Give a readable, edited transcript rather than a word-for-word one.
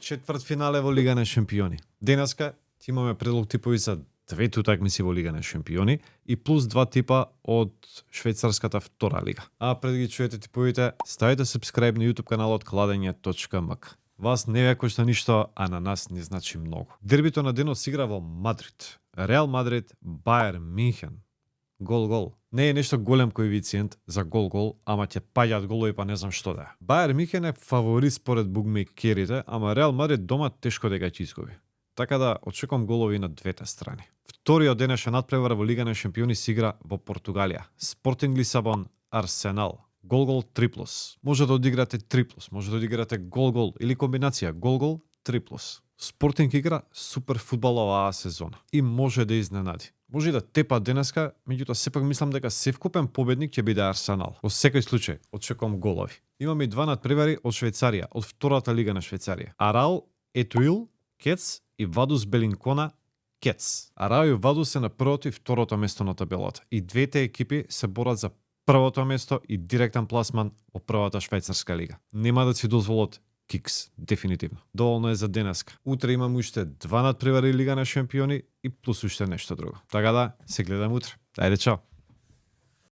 четвртфинале во Лига на шампиони. Денеска ќе имаме предлог типови за двете утакмици во Лига на шампиони и плюс 2 типа од швајцарската втора лига. А пред да ги чуете типовите, ставите subscribe на YouTube каналот kladenje.mk. Вас не ве кошта ништо, а на нас не значи многу. Дербито на денот се игра во Мадрид. Реал Мадрид, Бајер Минхен. Гол-гол. Не е нешто голем коефициент за гол-гол, ама ќе паѓаат голови па не знам што да е. Бајер Минхен е фаворит според букмекерите, ама Реал Мадрид дома тешко дека ќе изгуби. Така да очекувам голови на двете страни. Вториот денешен надпревар во Лига на шампиони се игра во Португалија. Спортинг Лисабон, Арсенал. Гол-гол 3+. Може да одиграте 3+, може да одиграте гол-гол или комбинација гол-гол 3+. Спортинг игра супер фудбал оваа сезона и може да изненади. Може и да тепа денеска, меѓутоа сепак мислам дека севкупен победник ќе биде Арсенал. Во секој случај очекувам голови. Имаме и два надпревари од Швајцарија, од втората лига на Швајцарија. Арау, Етуил, Кец и Вадус Белинкона, Кец. Арау и Вадус се на првото и второто место на табелата. И двете екипи се борат за првото место и директен пласман во првата швајцарска лига. Нема да си дозволат кикс, дефинитивно. Доволно е за денеска. Утре имам уште два надпревари Лига на шампиони и плюс уште нешто друго. Така да, се гледам утре. Ајде, чао!